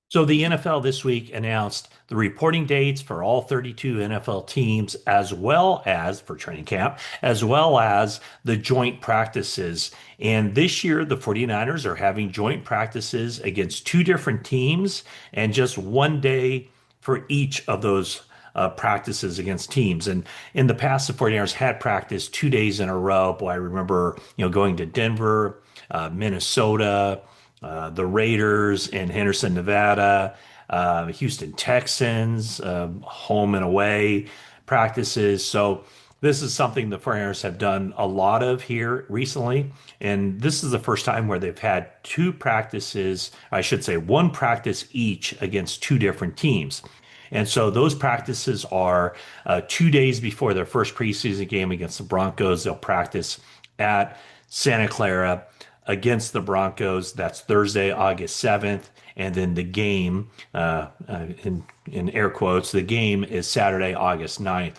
So the NFL this week announced the reporting dates for all 32 NFL teams, as well as for training camp, as well as the joint practices. And this year, the 49ers are having joint practices against two different teams and just one day for each of those practices against teams. And in the past, the 49ers had practiced 2 days in a row. Boy, I remember, going to Denver, Minnesota, the Raiders in Henderson, Nevada, Houston Texans, home and away practices. So this is something the 49ers have done a lot of here recently. And this is the first time where they've had two practices, I should say one practice each against two different teams. And so those practices are 2 days before their first preseason game against the Broncos. They'll practice at Santa Clara against the Broncos. That's Thursday, August 7th. And then the game, in air quotes, the game is Saturday, August 9th.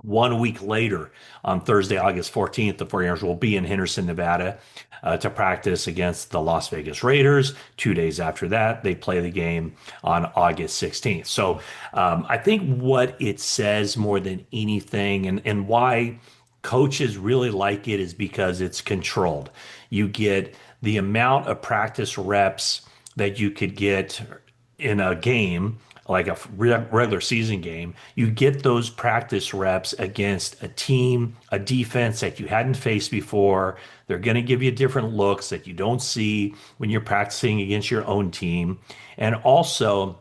1 week later, on Thursday, August 14th, the 49ers will be in Henderson, Nevada, to practice against the Las Vegas Raiders. 2 days after that, they play the game on August 16th. So I think what it says more than anything, and why coaches really like it, is because it's controlled. You get the amount of practice reps that you could get in a game, like a regular season game. You get those practice reps against a team, a defense that you hadn't faced before. They're going to give you different looks that you don't see when you're practicing against your own team. And also,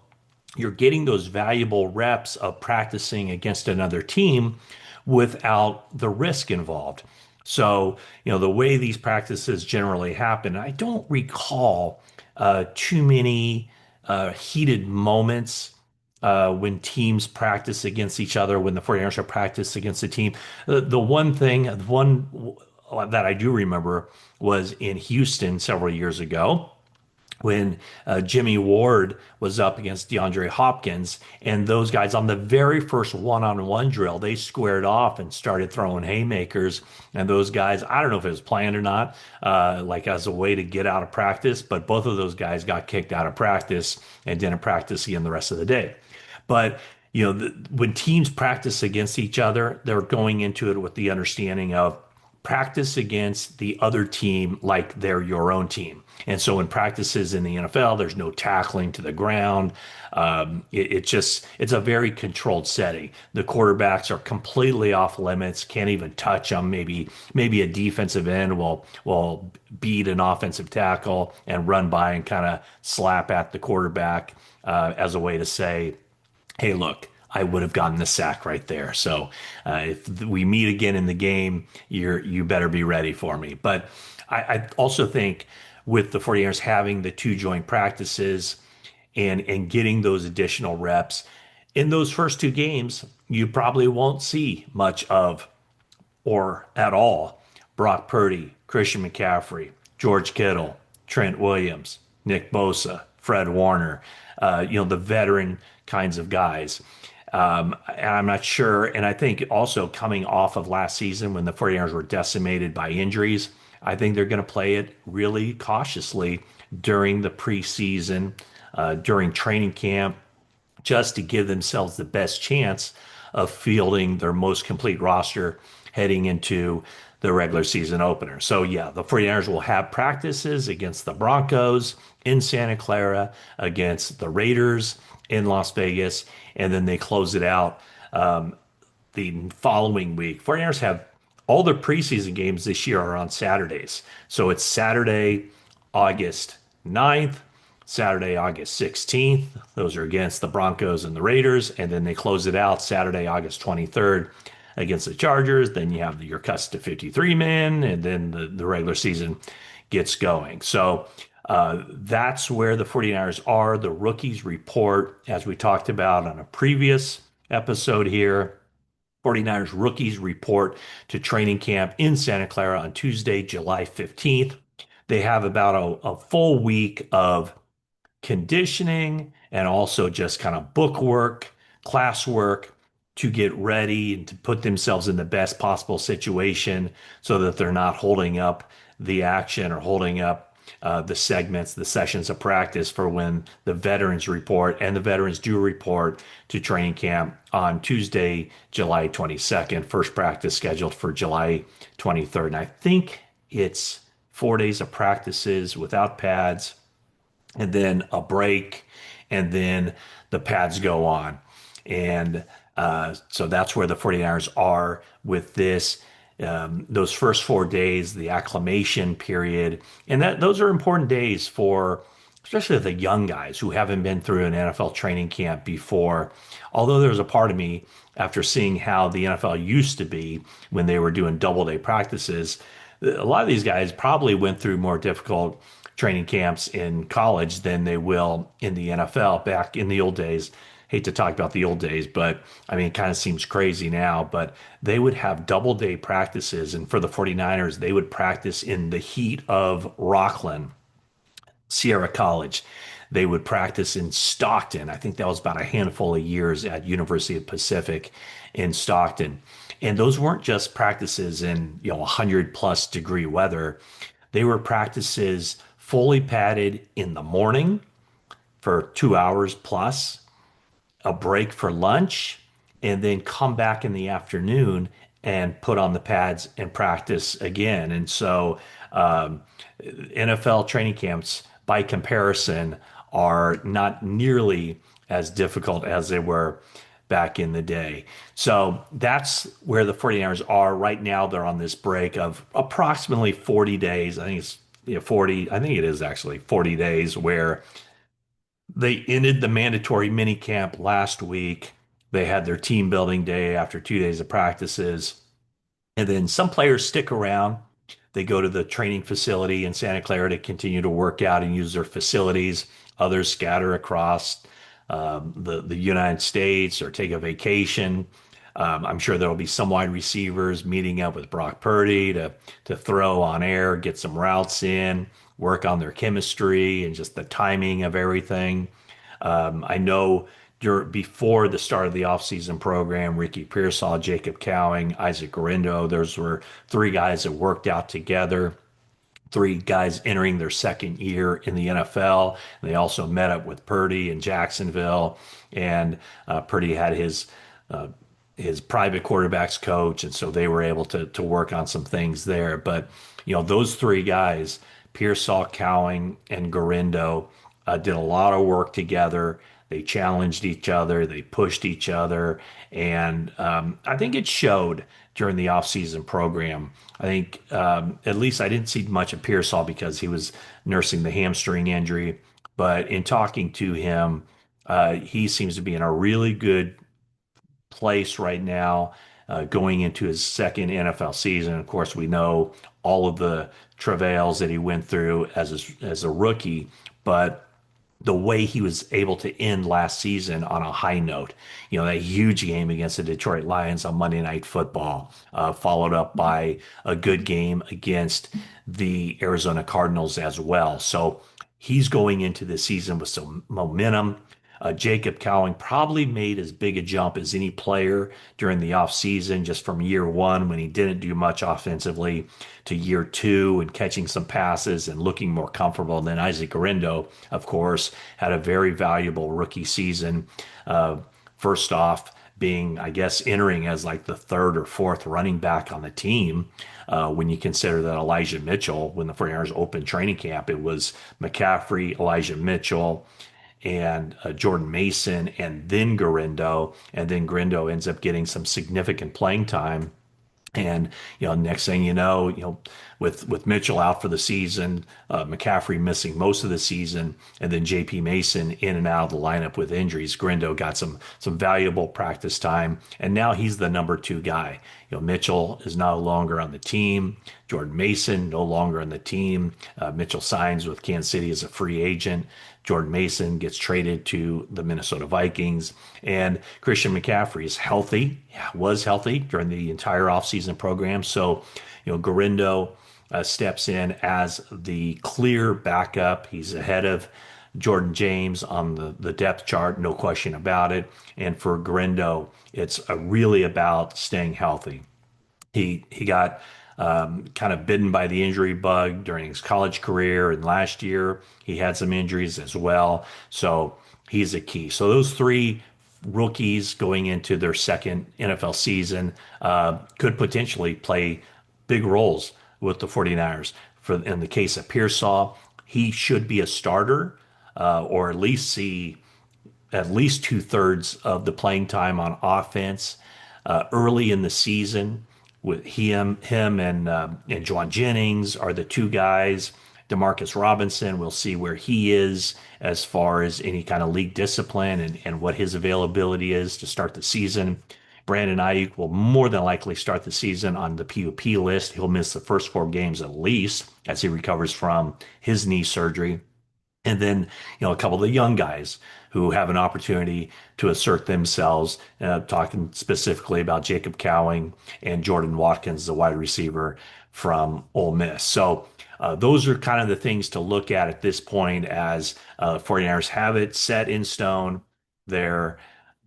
you're getting those valuable reps of practicing against another team without the risk involved. So, the way these practices generally happen, I don't recall too many heated moments when teams practice against each other, when the 49ers are practice against a team. The one that I do remember was in Houston several years ago when Jimmy Ward was up against DeAndre Hopkins, and those guys on the very first one-on-one drill, they squared off and started throwing haymakers. And those guys, I don't know if it was planned or not, like as a way to get out of practice, but both of those guys got kicked out of practice and didn't practice again the rest of the day. But when teams practice against each other, they're going into it with the understanding of practice against the other team like they're your own team. And so in practices in the NFL, there's no tackling to the ground. It's a very controlled setting. The quarterbacks are completely off limits, can't even touch them. Maybe a defensive end will beat an offensive tackle and run by and kind of slap at the quarterback as a way to say, hey, look, I would have gotten the sack right there. So if we meet again in the game, you better be ready for me. But I also think with the 49ers having the two joint practices and getting those additional reps in those first two games, you probably won't see much of or at all Brock Purdy, Christian McCaffrey, George Kittle, Trent Williams, Nick Bosa, Fred Warner, the veteran kinds of guys. And I'm not sure. And I think also coming off of last season when the 49ers were decimated by injuries, I think they're going to play it really cautiously during the preseason, during training camp, just to give themselves the best chance of fielding their most complete roster heading into the regular season opener. So yeah, the 49ers will have practices against the Broncos in Santa Clara, against the Raiders in Las Vegas, and then they close it out the following week. 49ers have all their preseason games this year are on Saturdays. So it's Saturday, August 9th, Saturday, August 16th. Those are against the Broncos and the Raiders. And then they close it out Saturday, August 23rd against the Chargers. Then you have your cuts to 53 men, and then the regular season gets going. So that's where the 49ers are. The rookies report, as we talked about on a previous episode here. 49ers rookies report to training camp in Santa Clara on Tuesday, July 15th. They have about a full week of conditioning and also just kind of book work, class work to get ready and to put themselves in the best possible situation so that they're not holding up the action or holding up the segments, the sessions of practice for when the veterans report, and the veterans do report to training camp on Tuesday, July 22nd. First practice scheduled for July 23rd. And I think it's 4 days of practices without pads, and then a break, and then the pads go on. And so that's where the 49ers are with this. Those first 4 days, the acclimation period, and those are important days for especially the young guys who haven't been through an NFL training camp before. Although there's a part of me after seeing how the NFL used to be when they were doing double day practices, a lot of these guys probably went through more difficult training camps in college than they will in the NFL back in the old days. Hate to talk about the old days, but I mean, it kind of seems crazy now, but they would have double day practices. And for the 49ers, they would practice in the heat of Rockland, Sierra College. They would practice in Stockton. I think that was about a handful of years at University of Pacific in Stockton. And those weren't just practices in, 100 plus degree weather. They were practices fully padded in the morning for 2 hours plus, a break for lunch, and then come back in the afternoon and put on the pads and practice again. And so NFL training camps, by comparison, are not nearly as difficult as they were back in the day. So that's where the 49ers are right now. They're on this break of approximately 40 days. I think it's 40. I think it is actually 40 days where they ended the mandatory mini camp last week. They had their team building day after 2 days of practices. And then some players stick around. They go to the training facility in Santa Clara to continue to work out and use their facilities. Others scatter across the United States or take a vacation. I'm sure there will be some wide receivers meeting up with Brock Purdy to throw on air, get some routes in, work on their chemistry and just the timing of everything. I know before the start of the offseason program, Ricky Pearsall, Jacob Cowing, Isaac Guerendo, those were three guys that worked out together. Three guys entering their second year in the NFL. They also met up with Purdy in Jacksonville, and Purdy had his private quarterbacks coach, and so they were able to work on some things there. But those three guys, Pearsall, Cowing, and Guerendo, did a lot of work together. They challenged each other, they pushed each other, and I think it showed during the offseason program. I think at least I didn't see much of Pearsall because he was nursing the hamstring injury, but in talking to him, he seems to be in a really good place right now, going into his second NFL season. Of course, we know all of the travails that he went through as a rookie, but the way he was able to end last season on a high note, that huge game against the Detroit Lions on Monday Night Football, followed up by a good game against the Arizona Cardinals as well. So he's going into the season with some momentum. Jacob Cowing probably made as big a jump as any player during the offseason, just from year one when he didn't do much offensively to year two and catching some passes and looking more comfortable. And then Isaac Guerendo, of course, had a very valuable rookie season. First off, being, I guess, entering as like the third or fourth running back on the team. When you consider that Elijah Mitchell, when the 49ers opened training camp, it was McCaffrey, Elijah Mitchell, and Jordan Mason, and then Guerendo. And then Guerendo ends up getting some significant playing time. And next thing with Mitchell out for the season, McCaffrey missing most of the season, and then J.P. Mason in and out of the lineup with injuries, Guerendo got some valuable practice time, and now he's the number two guy. Mitchell is no longer on the team. Jordan Mason no longer on the team. Mitchell signs with Kansas City as a free agent. Jordan Mason gets traded to the Minnesota Vikings, and Christian McCaffrey is healthy, was healthy during the entire offseason program. So, Guerendo steps in as the clear backup. He's ahead of Jordan James on the depth chart, no question about it. And for Guerendo, it's really about staying healthy. He got kind of bitten by the injury bug during his college career, and last year he had some injuries as well. So he's a key. So those three rookies going into their second NFL season could potentially play big roles with the 49ers. For in the case of Pearsall, he should be a starter or at least see at least two-thirds of the playing time on offense early in the season. With him and Juwan Jennings are the two guys. Demarcus Robinson, we'll see where he is as far as any kind of league discipline and what his availability is to start the season. Brandon Ayuk will more than likely start the season on the PUP list. He'll miss the first 4 games at least as he recovers from his knee surgery. And then, a couple of the young guys who have an opportunity to assert themselves, talking specifically about Jacob Cowing and Jordan Watkins, the wide receiver from Ole Miss. So those are kind of the things to look at this point as 49ers have it set in stone. Their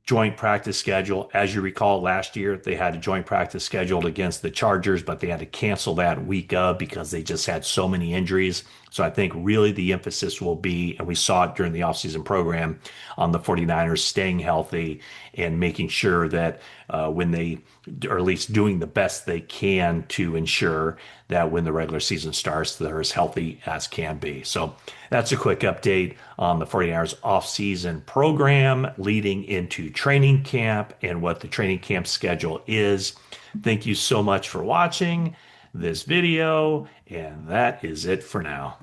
joint practice schedule. As you recall, last year they had a joint practice scheduled against the Chargers, but they had to cancel that week of because they just had so many injuries. So I think really the emphasis will be, and we saw it during the offseason program, on the 49ers staying healthy and making sure that when they are at least doing the best they can to ensure that when the regular season starts, they're as healthy as can be. So that's a quick update on the 49ers offseason program leading into training camp and what the training camp schedule is. Thank you so much for watching this video, and that is it for now.